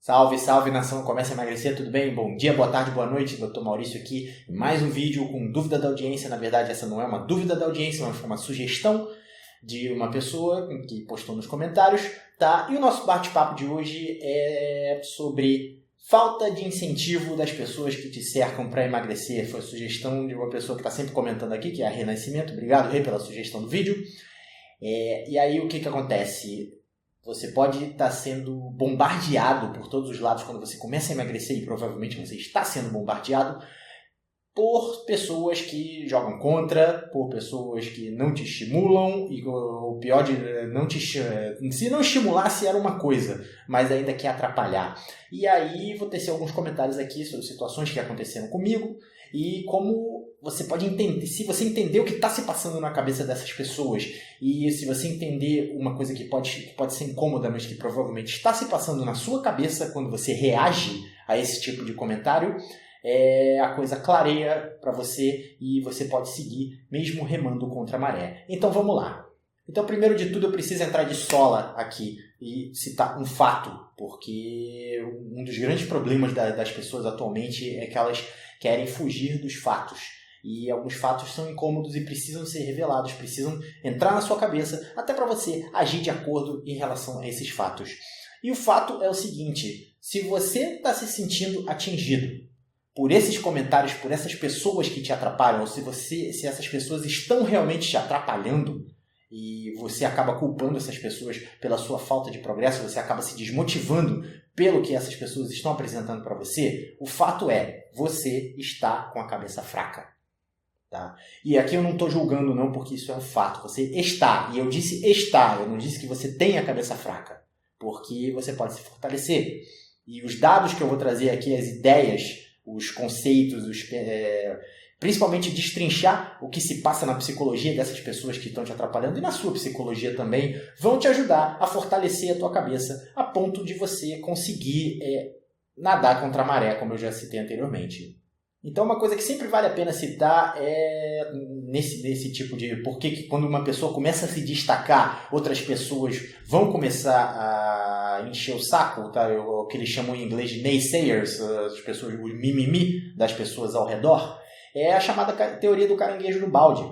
Salve, salve nação, começa a emagrecer, tudo bem? Bom dia, boa tarde, boa noite, Dr. Maurício aqui, mais um vídeo com dúvida da audiência. Na verdade, essa não é uma dúvida da audiência, mas foi uma sugestão de uma pessoa que postou nos comentários, tá? E o nosso bate-papo de hoje é sobre falta de incentivo das pessoas que te cercam para emagrecer. Foi a sugestão de uma pessoa que está sempre comentando aqui, que é a Renascimento. Obrigado, Rê, pela sugestão do vídeo. E aí, o que acontece? Você pode estar sendo bombardeado por todos os lados quando você começa a emagrecer, e provavelmente você está sendo bombardeado por pessoas que jogam contra, por pessoas que não te estimulam, e o pior de não te... Se não estimulasse era uma coisa, mas ainda quer atrapalhar. E aí vou tecer alguns comentários aqui sobre situações que aconteceram comigo e como você pode entender, se você entender o que está se passando na cabeça dessas pessoas e se você entender uma coisa que pode ser incômoda, mas que provavelmente está se passando na sua cabeça quando você reage a esse tipo de comentário, a coisa clareia para você e você pode seguir mesmo remando contra a maré. Então vamos lá. Então, primeiro de tudo, eu preciso entrar de sola aqui e citar um fato, porque um dos grandes problemas das pessoas atualmente é que elas querem fugir dos fatos. E alguns fatos são incômodos e precisam ser revelados, precisam entrar na sua cabeça, até para você agir de acordo em relação a esses fatos. E o fato é o seguinte: se você está se sentindo atingido por esses comentários, por essas pessoas que te atrapalham, ou se essas pessoas estão realmente te atrapalhando e você acaba culpando essas pessoas pela sua falta de progresso, você acaba se desmotivando pelo que essas pessoas estão apresentando para você, o fato é, você está com a cabeça fraca. Tá? E aqui eu não estou julgando não, porque isso é um fato. Você está, e eu disse está, eu não disse que você tem a cabeça fraca, porque você pode se fortalecer. E os dados que eu vou trazer aqui, as ideias, os conceitos, principalmente destrinchar o que se passa na psicologia dessas pessoas que estão te atrapalhando e na sua psicologia também, vão te ajudar a fortalecer a tua cabeça a ponto de você conseguir nadar contra a maré, como eu já citei anteriormente. Então, uma coisa que sempre vale a pena citar é nesse tipo de... Porque quando uma pessoa começa a se destacar, outras pessoas vão começar a encher o saco, tá? O que eles chamam em inglês de naysayers, as pessoas, o mimimi das pessoas ao redor, é a chamada teoria do caranguejo no balde.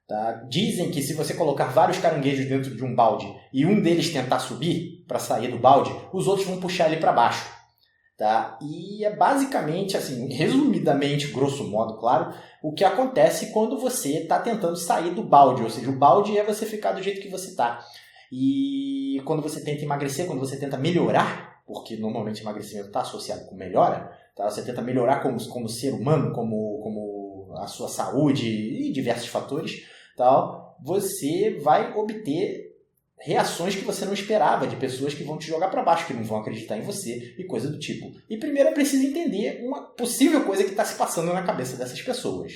Tá? Dizem que se você colocar vários caranguejos dentro de um balde e um deles tentar subir para sair do balde, os outros vão puxar ele para baixo. Tá? E é basicamente, assim, resumidamente, grosso modo, claro, o que acontece quando você está tentando sair do balde. Ou seja, o balde é você ficar do jeito que você está. E quando você tenta emagrecer, quando você tenta melhorar, porque normalmente emagrecimento está associado com melhora, tá? Você tenta melhorar como ser humano, como a sua saúde e diversos fatores, tal, você vai obter reações que você não esperava, de pessoas que vão te jogar para baixo, que não vão acreditar em você e coisa do tipo. E primeiro é preciso entender uma possível coisa que está se passando na cabeça dessas pessoas.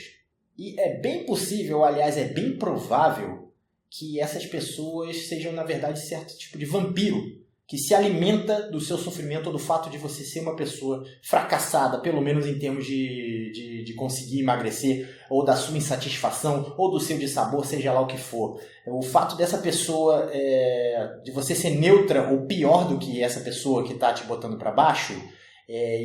E é bem possível, aliás, é bem provável que essas pessoas sejam, na verdade, certo tipo de vampiro que se alimenta do seu sofrimento ou do fato de você ser uma pessoa fracassada, pelo menos em termos de conseguir emagrecer, ou da sua insatisfação, ou do seu dissabor, seja lá o que for. O fato dessa pessoa, de você ser neutra ou pior do que essa pessoa que está te botando para baixo,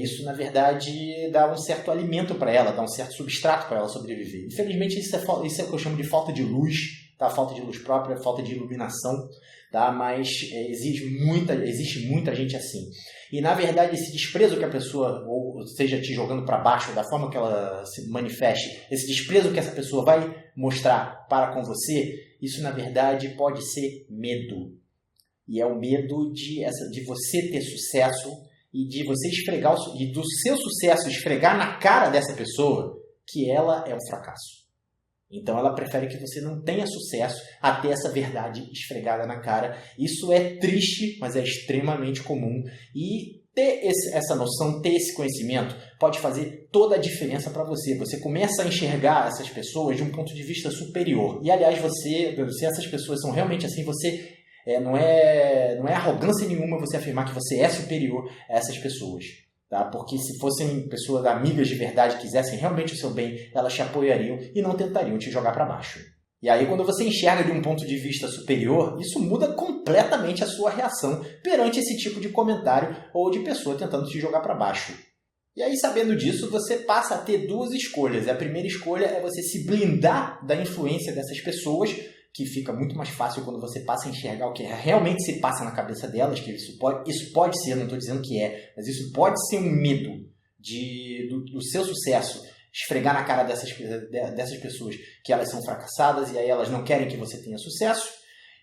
isso, na verdade, dá um certo alimento para ela, dá um certo substrato para ela sobreviver. Infelizmente, isso é o que eu chamo de falta de luz, tá? Falta de luz própria, falta de iluminação. Tá? Mas existe muita gente assim. E, na verdade, esse desprezo que a pessoa, ou seja, te jogando para baixo, da forma que ela se manifeste, esse desprezo que essa pessoa vai mostrar para com você, isso, na verdade, pode ser medo. E é o medo de você ter sucesso e de você esfregar, e do seu sucesso esfregar na cara dessa pessoa que ela é um fracasso. Então ela prefere que você não tenha sucesso a ter essa verdade esfregada na cara. Isso é triste, mas é extremamente comum. E ter essa noção, ter esse conhecimento, pode fazer toda a diferença para você. Você começa a enxergar essas pessoas de um ponto de vista superior. E, aliás, se essas pessoas são realmente assim, você não é arrogância nenhuma você afirmar que você é superior a essas pessoas. Tá? Porque se fossem pessoas amigas de verdade, quisessem realmente o seu bem, elas te apoiariam e não tentariam te jogar para baixo. E aí, quando você enxerga de um ponto de vista superior, isso muda completamente a sua reação perante esse tipo de comentário ou de pessoa tentando te jogar para baixo. E aí, sabendo disso, você passa a ter duas escolhas. A primeira escolha é você se blindar da influência dessas pessoas, que fica muito mais fácil quando você passa a enxergar o que realmente se passa na cabeça delas, que isso pode ser, não estou dizendo que é, mas isso pode ser um medo do seu sucesso, esfregar na cara dessas pessoas que elas são fracassadas e aí elas não querem que você tenha sucesso,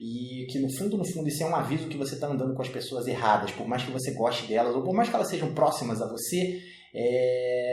e que no fundo isso é um aviso que você está andando com as pessoas erradas, por mais que você goste delas ou por mais que elas sejam próximas a você.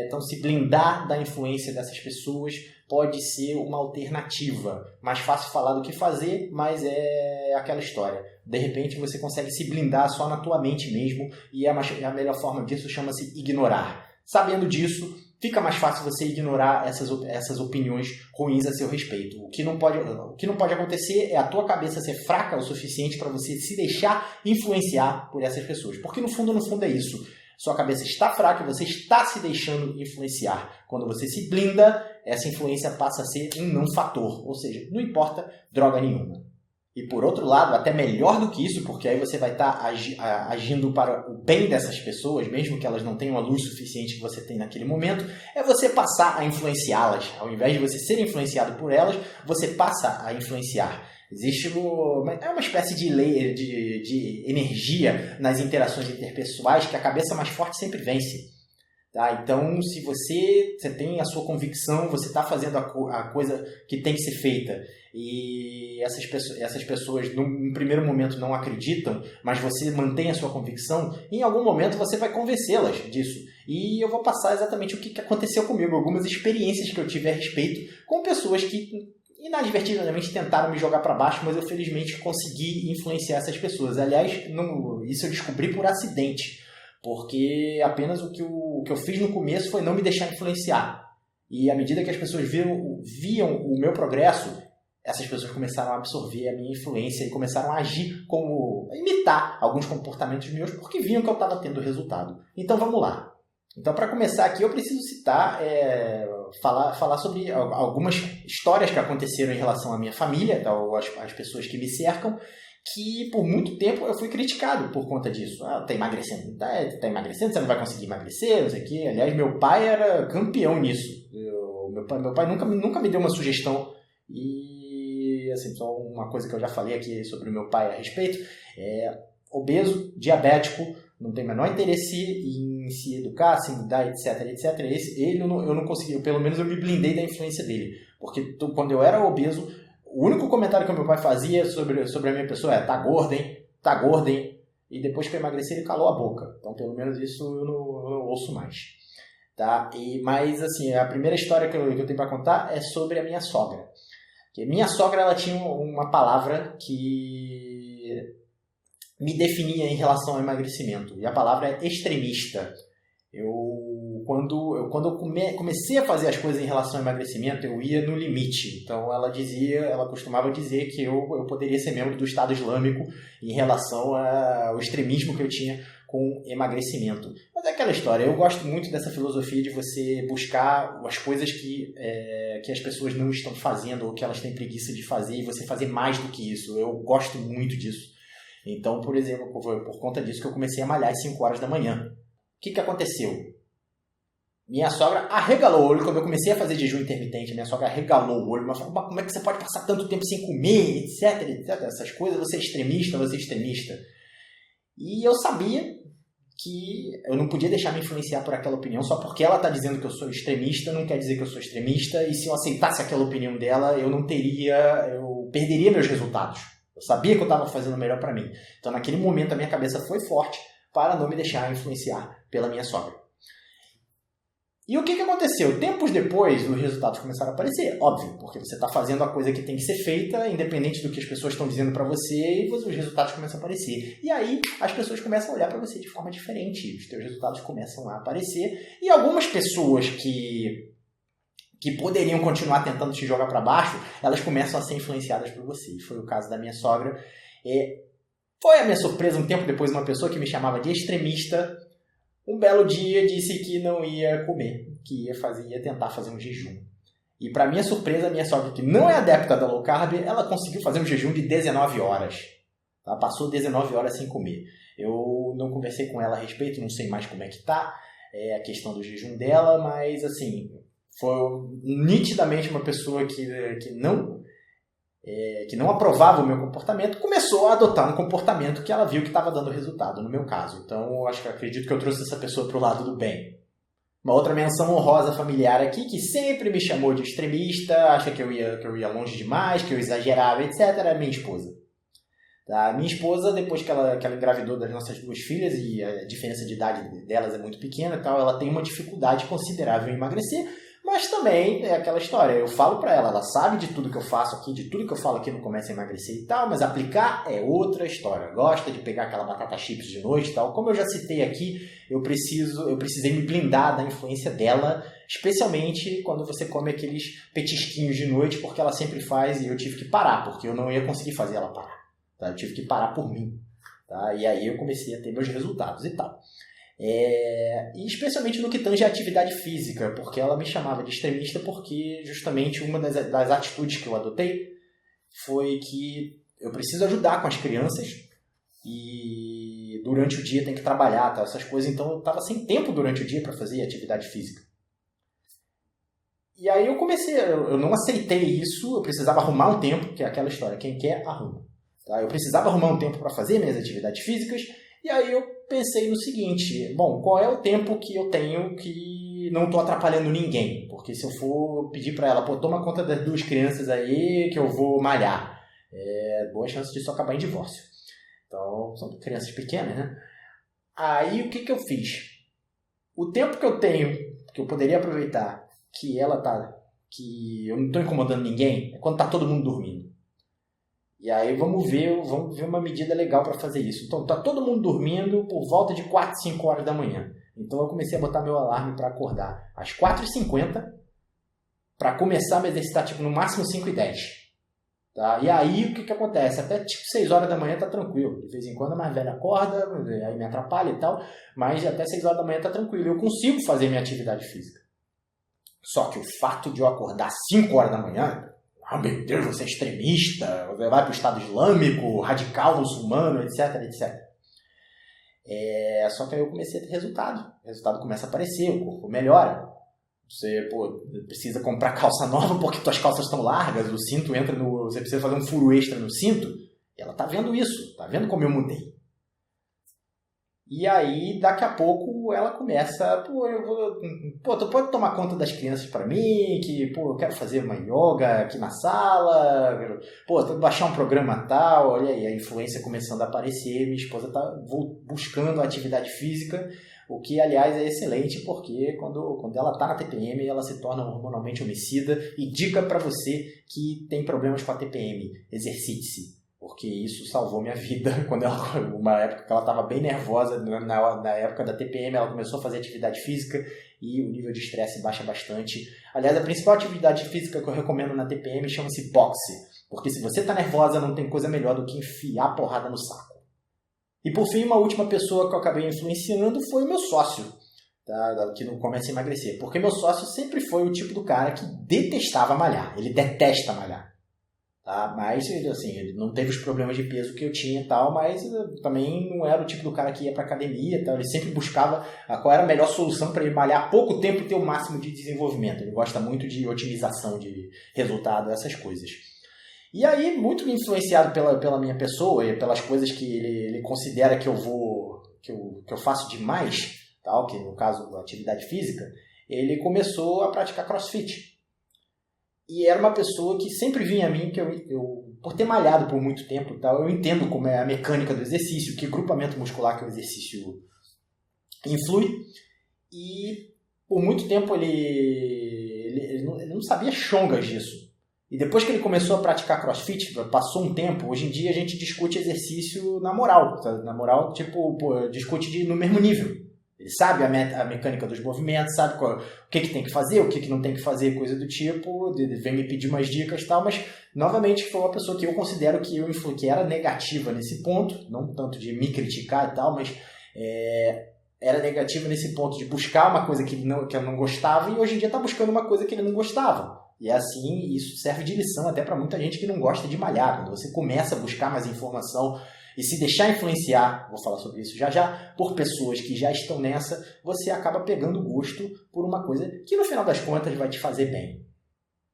Então, se blindar da influência dessas pessoas pode ser uma alternativa. Mais fácil falar do que fazer, mas é aquela história. De repente você consegue se blindar só na tua mente mesmo, e a melhor forma disso chama-se ignorar. Sabendo disso, fica mais fácil você ignorar essas opiniões ruins a seu respeito. O que não pode acontecer é a tua cabeça ser fraca o suficiente para você se deixar influenciar por essas pessoas. Porque no fundo é isso. Sua cabeça está fraca e você está se deixando influenciar. Quando você se blinda, essa influência passa a ser um não fator. Ou seja, não importa droga nenhuma. E por outro lado, até melhor do que isso, porque aí você vai estar agindo para o bem dessas pessoas, mesmo que elas não tenham a luz suficiente que você tem naquele momento, é você passar a influenciá-las. Ao invés de você ser influenciado por elas, você passa a influenciar. Existe uma espécie de lei de energia nas interações interpessoais que a cabeça mais forte sempre vence. Tá? Então, se você tem a sua convicção, você está fazendo a coisa que tem que ser feita, e essas pessoas, num primeiro momento, não acreditam, mas você mantém a sua convicção, em algum momento você vai convencê-las disso. E eu vou passar exatamente o que aconteceu comigo, algumas experiências que eu tive a respeito com pessoas que inadvertidamente tentaram me jogar para baixo, mas eu felizmente consegui influenciar essas pessoas. Aliás, isso eu descobri por acidente, porque apenas o que eu fiz no começo foi não me deixar influenciar. E à medida que as pessoas viam o meu progresso, essas pessoas começaram a absorver a minha influência e começaram a agir a imitar alguns comportamentos meus, porque viam que eu estava tendo resultado. Então vamos lá. Então, para começar aqui, eu preciso citar, falar sobre algumas histórias que aconteceram em relação à minha família, às pessoas que me cercam, que por muito tempo eu fui criticado por conta disso. Tá emagrecendo, tá emagrecendo, você não vai conseguir emagrecer, não sei o quê. Aliás, meu pai era campeão nisso. Meu pai nunca me deu uma sugestão. E, assim, só uma coisa que eu já falei aqui sobre o meu pai a respeito, obeso, diabético, não tem o menor interesse em se educar, se mudar, etc, etc. Eu não consegui, pelo menos eu me blindei da influência dele. Porque quando eu era obeso, o único comentário que o meu pai fazia sobre a minha pessoa é: tá gordo, hein? E depois que eu emagreci, ele calou a boca. Então, pelo menos isso eu não ouço mais. Tá? Mas, assim, a primeira história que eu tenho para contar é sobre a minha sogra. Porque minha sogra, ela tinha uma palavra que me definia em relação ao emagrecimento. E a palavra é extremista. Quando eu comecei a fazer as coisas em relação ao emagrecimento, eu ia no limite. Então ela costumava dizer que eu poderia ser membro do Estado Islâmico em relação ao extremismo que eu tinha com emagrecimento. Mas é aquela história, eu gosto muito dessa filosofia de você buscar as coisas que as pessoas não estão fazendo ou que elas têm preguiça de fazer e você fazer mais do que isso. Eu gosto muito disso. Então, por exemplo, por conta disso que eu comecei a malhar às 5 horas da manhã. O que aconteceu? Minha sogra arregalou o olho quando eu comecei a fazer jejum intermitente. Minha sogra arregalou o olho. Ela falou: como é que você pode passar tanto tempo sem comer, etc. Essas coisas, você é extremista. E eu sabia que eu não podia deixar me influenciar por aquela opinião. Só porque ela está dizendo que eu sou extremista, não quer dizer que eu sou extremista. E se eu aceitasse aquela opinião dela, eu perderia meus resultados. Eu sabia que eu estava fazendo o melhor para mim. Então, naquele momento, a minha cabeça foi forte para não me deixar influenciar pela minha sogra. E o que aconteceu? Tempos depois, os resultados começaram a aparecer. Óbvio, porque você está fazendo a coisa que tem que ser feita, independente do que as pessoas estão dizendo para você, e os resultados começam a aparecer. E aí, as pessoas começam a olhar para você de forma diferente. Os teus resultados começam a aparecer. E algumas pessoas que poderiam continuar tentando te jogar para baixo, elas começam a ser influenciadas por você. Foi o caso da minha sogra. Foi a minha surpresa, um tempo depois, uma pessoa que me chamava de extremista, um belo dia disse que não ia comer, que ia tentar fazer um jejum. E para minha surpresa, a minha sogra, que não é adepta da low carb, ela conseguiu fazer um jejum de 19 horas. Tá? Passou 19 horas sem comer. Eu não conversei com ela a respeito, não sei mais como é que tá a questão do jejum dela, mas assim, foi nitidamente uma pessoa que não aprovava o meu comportamento, começou a adotar um comportamento que ela viu que estava dando resultado, no meu caso. Então, acredito que eu trouxe essa pessoa para o lado do bem. Uma outra menção honrosa familiar aqui, que sempre me chamou de extremista, acha que eu ia longe demais, que eu exagerava, etc., é minha esposa. Tá? Minha esposa, depois que ela engravidou das nossas 2 filhas, e a diferença de idade delas é muito pequena, tal, ela tem uma dificuldade considerável em emagrecer, mas também é aquela história, eu falo pra ela sabe de tudo que eu faço aqui, de tudo que eu falo aqui no Comece a Emagrecer e tal, mas aplicar é outra história. Gosta de pegar aquela batata chips de noite e tal. Como eu já citei aqui, eu precisei me blindar da influência dela, especialmente quando você come aqueles petisquinhos de noite, porque ela sempre faz e eu tive que parar, porque eu não ia conseguir fazer ela parar. Tá? Eu tive que parar por mim. Tá? E aí eu comecei a ter meus resultados e tal. E especialmente no que tange a atividade física, porque ela me chamava de extremista porque justamente uma das atitudes que eu adotei foi que eu preciso ajudar com as crianças e durante o dia tem que trabalhar, tá, essas coisas, então eu estava sem tempo durante o dia para fazer atividade física. E aí eu comecei, eu não aceitei isso, eu precisava arrumar um tempo, que é aquela história, quem quer, arruma. Tá? Eu precisava arrumar um tempo para fazer minhas atividades físicas, e aí eu pensei no seguinte, bom, qual é o tempo que eu tenho que não estou atrapalhando ninguém? Porque se eu for pedir para ela, toma conta das 2 crianças aí que eu vou malhar, boa chance disso acabar em divórcio. Então, são crianças pequenas, né? Aí o que eu fiz? O tempo que eu tenho, que eu poderia aproveitar, que eu não estou incomodando ninguém, é quando está todo mundo dormindo. E aí vamos ver uma medida legal para fazer isso. Então está todo mundo dormindo por volta de 4, 5 horas da manhã. Então eu comecei a botar meu alarme para acordar às 4h50 para começar a me exercitar no máximo 5h10. Tá? E aí o que acontece? Até 6 horas da manhã tá tranquilo. De vez em quando a mais velha acorda, aí me atrapalha e tal, mas até 6 horas da manhã tá tranquilo. Eu consigo fazer minha atividade física. Só que o fato de eu acordar às 5 horas da manhã, meu Deus, você é extremista, você vai para o Estado Islâmico, radical muçulmano, etc, etc. Só que aí eu comecei a ter resultado. O resultado começa a aparecer, o corpo melhora. Você precisa comprar calça nova porque suas calças estão largas, o cinto entra você precisa fazer um furo extra no cinto. E ela está vendo isso, está vendo como eu mudei. E aí, daqui a pouco, ela começa, tu pode tomar conta das crianças para mim, que, eu quero fazer uma yoga aqui na sala, baixar um programa tal, olha aí, a influência começando a aparecer, minha esposa está buscando a atividade física, o que, aliás, é excelente, porque quando ela está na TPM, ela se torna hormonalmente homicida, e dica para você que tem problemas com a TPM, exercite-se. Porque isso salvou minha vida. Uma época que ela estava bem nervosa, na época da TPM, ela começou a fazer atividade física e o nível de estresse baixa bastante. Aliás, a principal atividade física que eu recomendo na TPM chama-se boxe. Porque se você está nervosa, não tem coisa melhor do que enfiar a porrada no saco. E por fim, uma última pessoa que eu acabei influenciando foi o meu sócio, tá? Que não começa a emagrecer. Porque meu sócio sempre foi o tipo do cara que detestava malhar. Ele detesta malhar. Tá? Mas, assim, ele não teve os problemas de peso que eu tinha e tal, mas também não era o tipo do cara que ia pra academia e tal. Ele sempre buscava qual era a melhor solução para ele malhar pouco tempo e ter o máximo de desenvolvimento. Ele gosta muito de otimização de resultado, essas coisas. E aí, muito influenciado pela minha pessoa e pelas coisas que ele considera que eu faço demais, tal, que no caso da atividade física, ele começou a praticar CrossFit. E era uma pessoa que sempre vinha a mim, que eu por ter malhado por muito tempo e tal, eu entendo como é a mecânica do exercício, que grupamento muscular que o exercício influi. E por muito tempo ele não sabia chongas disso. E depois que ele começou a praticar CrossFit, passou um tempo, hoje em dia a gente discute exercício na moral. Tá? Na moral, discute no mesmo nível. Ele sabe a mecânica dos movimentos, sabe o que tem que fazer, o que não tem que fazer, coisa do tipo, vem me pedir umas dicas e tal, mas, novamente, foi uma pessoa que eu considero que era negativa nesse ponto, não tanto de me criticar e tal, mas era negativa nesse ponto de buscar uma coisa que eu não gostava e hoje em dia está buscando uma coisa que ele não gostava. E assim, isso serve de lição até para muita gente que não gosta de malhar. Quando você começa a buscar mais informação e se deixar influenciar, vou falar sobre isso já já, por pessoas que já estão nessa, você acaba pegando gosto por uma coisa que no final das contas vai te fazer bem.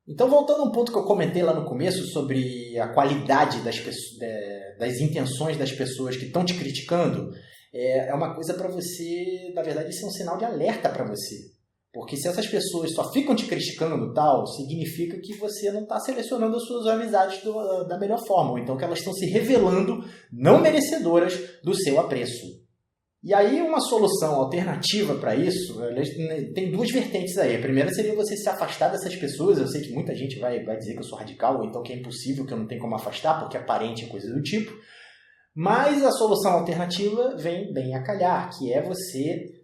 Então, voltando a um ponto que eu comentei lá no começo sobre a qualidade das intenções das pessoas que estão te criticando, é uma coisa para você, na verdade, isso é um sinal de alerta para você. Porque se essas pessoas só ficam te criticando tal, significa que você não está selecionando as suas amizades da melhor forma, ou então que elas estão se revelando não merecedoras do seu apreço. E aí uma solução alternativa para isso, tem duas vertentes aí. A primeira seria você se afastar dessas pessoas. Eu sei que muita gente vai dizer que eu sou radical, ou então que é impossível, que eu não tenho como afastar, porque é parente, coisa do tipo. Mas a solução alternativa vem bem a calhar, que é você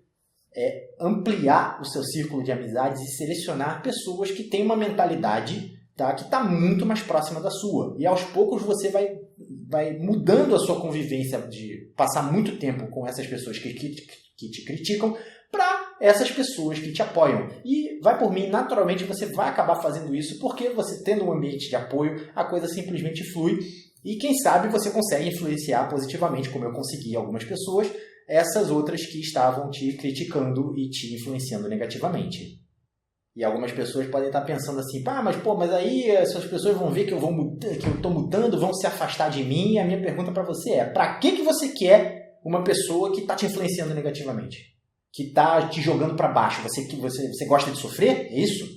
ampliar o seu círculo de amizades e selecionar pessoas que têm uma mentalidade, tá, que está muito mais próxima da sua. E aos poucos você vai mudando a sua convivência de passar muito tempo com essas pessoas que te criticam para essas pessoas que te apoiam. E vai por mim, naturalmente você vai acabar fazendo isso porque você tendo um ambiente de apoio, a coisa simplesmente flui e quem sabe você consegue influenciar positivamente, como eu consegui algumas pessoas, essas outras que estavam te criticando e te influenciando negativamente. E algumas pessoas podem estar pensando assim, mas aí essas pessoas vão ver que eu estou mudando, vão se afastar de mim. E a minha pergunta para você é, para que você quer uma pessoa que está te influenciando negativamente? Que está te jogando para baixo? Você gosta de sofrer? É isso?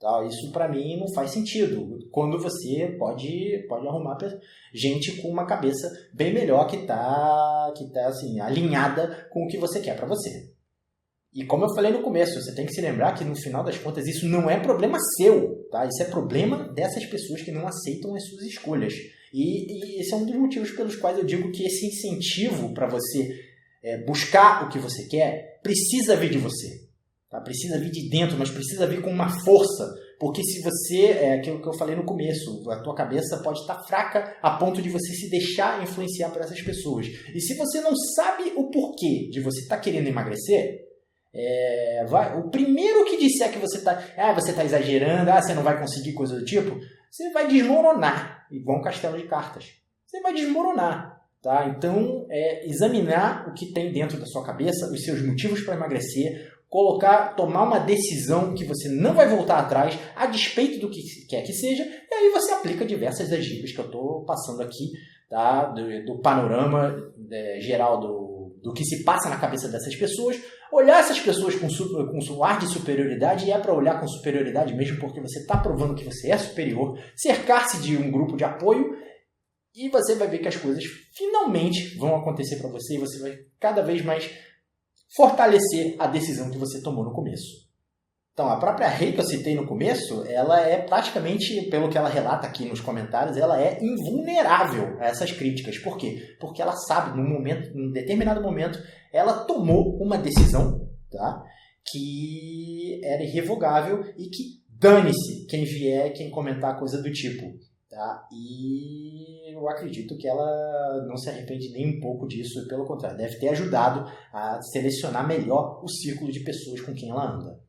Tá, isso para mim não faz sentido. Quando você pode arrumar gente com uma cabeça bem melhor que está assim, alinhada com o que você quer para você. E como eu falei no começo, você tem que se lembrar que no final das contas isso não é problema seu, tá? Isso é problema dessas pessoas que não aceitam as suas escolhas. E esse é um dos motivos pelos quais eu digo que esse incentivo para você buscar o que você quer precisa vir de você. Tá? Precisa vir de dentro, mas precisa vir com uma força. Porque se você, aquilo que eu falei no começo, a tua cabeça pode estar fraca a ponto de você se deixar influenciar por essas pessoas. E se você não sabe o porquê de você estar querendo emagrecer, o primeiro que disser que você está exagerando, você não vai conseguir, coisa do tipo, você vai desmoronar, igual um castelo de cartas. Você vai desmoronar, tá? Então, examinar o que tem dentro da sua cabeça, os seus motivos para emagrecer, tomar uma decisão que você não vai voltar atrás, a despeito do que quer que seja, e aí você aplica diversas das dicas que eu estou passando aqui, tá? Do panorama geral do que se passa na cabeça dessas pessoas, olhar essas pessoas com um ar de superioridade, e é para olhar com superioridade mesmo, porque você está provando que você é superior, cercar-se de um grupo de apoio, e você vai ver que as coisas finalmente vão acontecer para você, e você vai cada vez mais fortalecer a decisão que você tomou no começo. Então, a própria Rei que eu citei no começo, ela é praticamente, pelo que ela relata aqui nos comentários, ela é invulnerável a essas críticas. Por quê? Porque ela sabe, num determinado momento, ela tomou uma decisão, tá? Que era irrevogável e que dane-se quem vier, quem comentar coisa do tipo. Tá? E eu acredito que ela não se arrepende nem um pouco disso, pelo contrário, deve ter ajudado a selecionar melhor o círculo de pessoas com quem ela anda.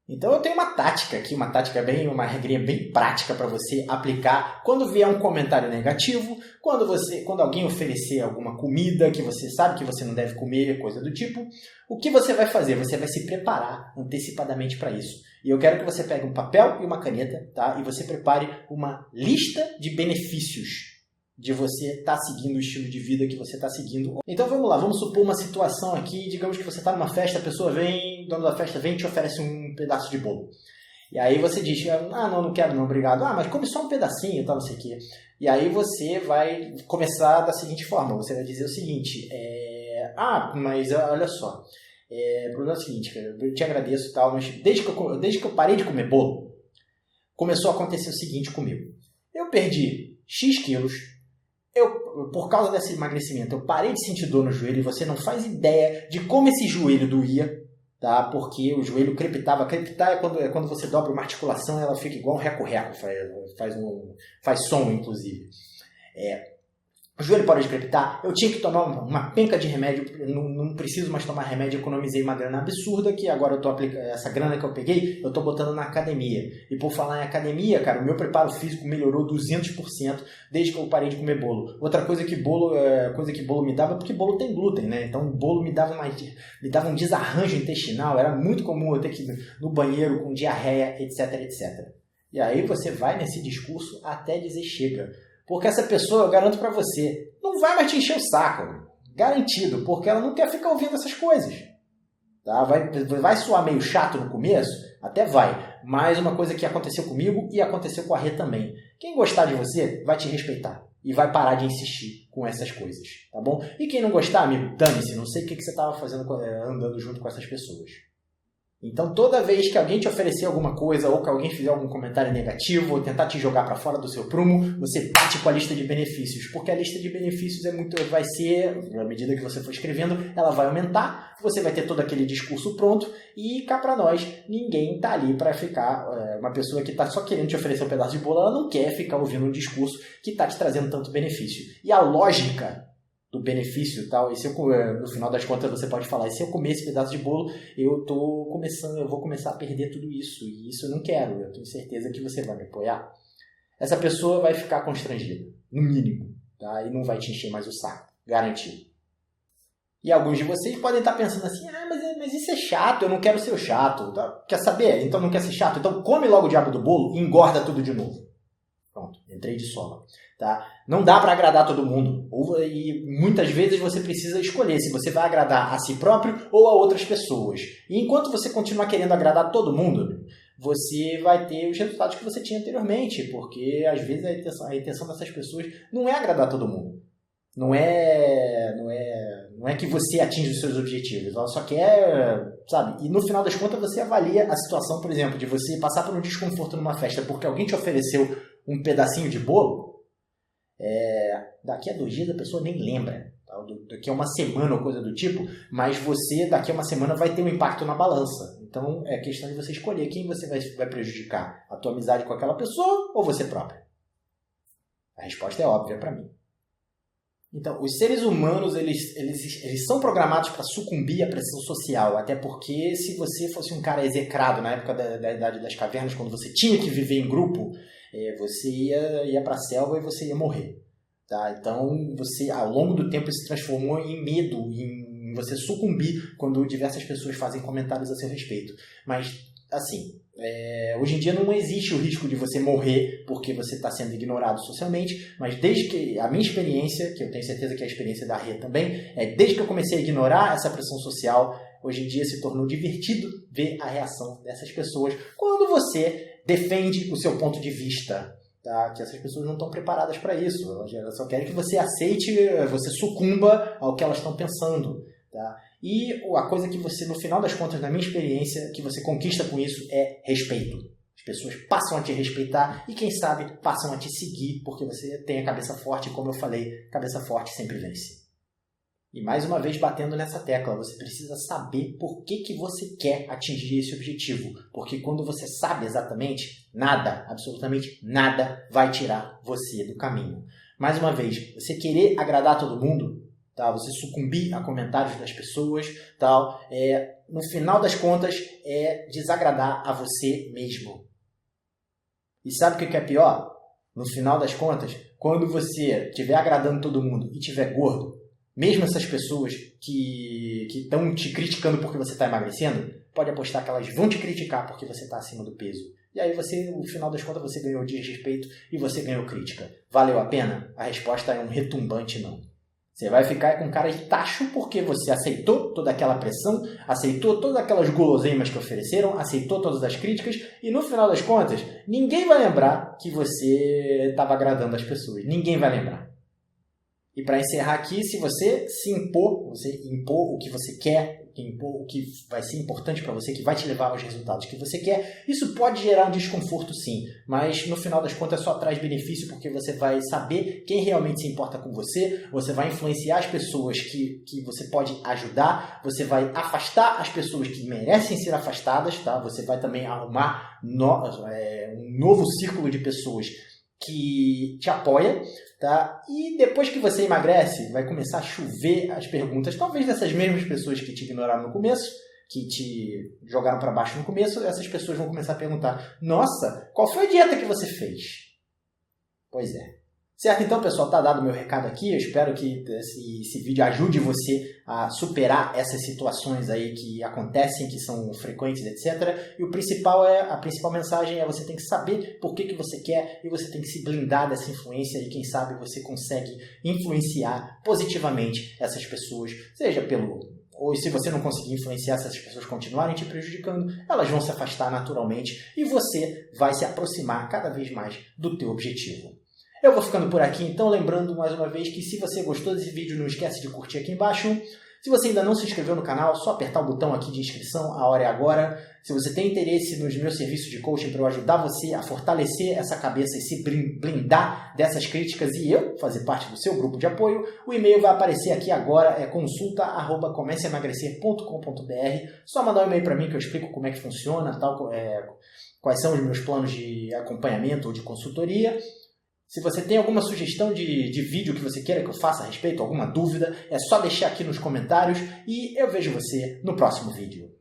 Então eu tenho uma tática aqui, uma regrinha bem prática para você aplicar quando vier um comentário negativo, quando alguém oferecer alguma comida que você sabe que você não deve comer, coisa do tipo. O que você vai fazer? Você vai se preparar antecipadamente para isso. E eu quero que você pegue um papel e uma caneta, tá? E você prepare uma lista de benefícios de você estar seguindo o estilo de vida que você está seguindo. Então vamos lá, vamos supor uma situação aqui, digamos que você está numa festa, a pessoa vem, o dono da festa vem e te oferece um pedaço de bolo. E aí você diz, não quero não, obrigado. Mas come só um pedacinho, tal, não sei o quê. E aí você vai começar da seguinte forma, você vai dizer o seguinte, mas olha só, o problema é o seguinte, eu te agradeço e tal, mas desde que eu parei de comer bolo, começou a acontecer o seguinte comigo. Eu perdi X quilos, por causa desse emagrecimento, eu parei de sentir dor no joelho e você não faz ideia de como esse joelho doía, tá? Porque o joelho crepitava. Crepitar é quando você dobra uma articulação, ela fica igual um reco-reco, faz som, inclusive. o joelho parou de crepitar, eu tinha que tomar uma penca de remédio, não preciso mais tomar remédio, economizei uma grana absurda, que agora eu tô aplicando, essa grana que eu peguei, eu tô botando na academia. E por falar em academia, cara, o meu preparo físico melhorou 200% desde que eu parei de comer bolo. Outra coisa que bolo me dava, porque bolo tem glúten, né? Então bolo me dava um desarranjo intestinal, era muito comum eu ter que ir no banheiro com diarreia, etc, etc. E aí você vai nesse discurso até dizer chega. Porque essa pessoa, eu garanto pra você, não vai mais te encher o saco. Garantido, porque ela não quer ficar ouvindo essas coisas. Tá? Vai soar meio chato no começo? Até vai. Mas uma coisa que aconteceu comigo e aconteceu com a Rê também. Quem gostar de você vai te respeitar. E vai parar de insistir com essas coisas. Tá bom? E quem não gostar, amigo, dane-se. Não sei o que você estava fazendo andando junto com essas pessoas. Então, toda vez que alguém te oferecer alguma coisa ou que alguém fizer algum comentário negativo ou tentar te jogar para fora do seu prumo, você bate com a lista de benefícios, porque a lista de benefícios vai ser, à medida que você for escrevendo, ela vai aumentar, você vai ter todo aquele discurso pronto e cá para nós, ninguém tá ali para ficar, uma pessoa que está só querendo te oferecer um pedaço de bolo, ela não quer ficar ouvindo um discurso que está te trazendo tanto benefício. E a lógica do benefício e tal, e se no final das contas você pode falar, e se eu comer esse pedaço de bolo, eu vou começar a perder tudo isso, e isso eu não quero, eu tenho certeza que você vai me apoiar. Essa pessoa vai ficar constrangida, no mínimo, tá? E não vai te encher mais o saco, garantido. E alguns de vocês podem estar pensando assim, mas isso é chato, eu não quero ser o chato, tá? Quer saber? Então não quer ser chato? Então come logo o diabo do bolo e engorda tudo de novo. Pronto, entrei de sola. Tá? Não dá para agradar todo mundo. E muitas vezes você precisa escolher se você vai agradar a si próprio ou a outras pessoas. E enquanto você continuar querendo agradar todo mundo, você vai ter os resultados que você tinha anteriormente. Porque às vezes a intenção dessas pessoas não é agradar todo mundo. Não é que você atinja os seus objetivos. Ela só quer, sabe? E no final das contas você avalia a situação, por exemplo, de você passar por um desconforto numa festa porque alguém te ofereceu um pedacinho de bolo. Daqui a 2 dias a pessoa nem lembra, tá? Daqui a uma semana ou coisa do tipo, mas você daqui a uma semana vai ter um impacto na balança. Então é questão de você escolher quem você vai prejudicar, a tua amizade com aquela pessoa ou você próprio. A resposta é óbvia para mim. Então, os seres humanos eles são programados para sucumbir à pressão social, até porque se você fosse um cara execrado na época da Idade das Cavernas, quando você tinha que viver em grupo, você ia para a selva e você ia morrer. Tá? Então, você, ao longo do tempo, se transformou em medo, em você sucumbir quando diversas pessoas fazem comentários a seu respeito. Mas, assim, hoje em dia não existe o risco de você morrer porque você está sendo ignorado socialmente, mas desde que a minha experiência, que eu tenho certeza que é a experiência da Rê também, desde que eu comecei a ignorar essa pressão social, hoje em dia se tornou divertido ver a reação dessas pessoas quando você defende o seu ponto de vista. Tá? Que essas pessoas não estão preparadas para isso. Elas só querem que você aceite, você sucumba ao que elas estão pensando. Tá? E a coisa que você, no final das contas, na minha experiência, que você conquista com isso é respeito. As pessoas passam a te respeitar e, quem sabe, passam a te seguir porque você tem a cabeça forte. Como eu falei, cabeça forte sempre vence. E mais uma vez batendo nessa tecla, você precisa saber por que você quer atingir esse objetivo. Porque quando você sabe exatamente, nada, absolutamente nada, vai tirar você do caminho. Mais uma vez, você querer agradar todo mundo, tá? Você sucumbir a comentários das pessoas, tal, no final das contas, é desagradar a você mesmo. E sabe o que é pior? No final das contas, quando você estiver agradando todo mundo e estiver gordo, mesmo essas pessoas que estão te criticando porque você está emagrecendo, pode apostar que elas vão te criticar porque você está acima do peso. E aí você, no final das contas, você ganhou desrespeito e você ganhou crítica. Valeu a pena? A resposta é um retumbante não. Você vai ficar com cara de tacho porque você aceitou toda aquela pressão, aceitou todas aquelas guloseimas que ofereceram, aceitou todas as críticas e no final das contas, ninguém vai lembrar que você estava agradando as pessoas. Ninguém vai lembrar. E para encerrar aqui, se você você impor o que você quer, impor o que vai ser importante para você, que vai te levar aos resultados que você quer, isso pode gerar um desconforto sim, mas no final das contas só traz benefício porque você vai saber quem realmente se importa com você vai influenciar as pessoas que você pode ajudar, você vai afastar as pessoas que merecem ser afastadas, tá? Você vai também arrumar um novo círculo de pessoas que te apoia, tá? E depois que você emagrece, vai começar a chover as perguntas, talvez dessas mesmas pessoas que te ignoraram no começo, que te jogaram para baixo no começo, essas pessoas vão começar a perguntar: nossa, qual foi a dieta que você fez? Pois é. Certo? Então, pessoal, tá dado o meu recado aqui. Eu espero que esse vídeo ajude você a superar essas situações aí que acontecem, que são frequentes, etc. E a principal mensagem é: você tem que saber por que você quer e você tem que se blindar dessa influência e quem sabe você consegue influenciar positivamente essas pessoas, seja ou se você não conseguir influenciar, se essas pessoas continuarem te prejudicando, elas vão se afastar naturalmente e você vai se aproximar cada vez mais do teu objetivo. Eu vou ficando por aqui, então, lembrando mais uma vez que se você gostou desse vídeo, não esquece de curtir aqui embaixo. Se você ainda não se inscreveu no canal, só apertar o botão aqui de inscrição, a hora é agora. Se você tem interesse nos meus serviços de coaching para eu ajudar você a fortalecer essa cabeça e se blindar dessas críticas e eu fazer parte do seu grupo de apoio, o e-mail vai aparecer aqui agora, é consulta@comeceaemagrecer.com.br. Só mandar um e-mail para mim que eu explico como é que funciona, quais são os meus planos de acompanhamento ou de consultoria. Se você tem alguma sugestão de vídeo que você queira que eu faça a respeito, alguma dúvida, é só deixar aqui nos comentários e eu vejo você no próximo vídeo.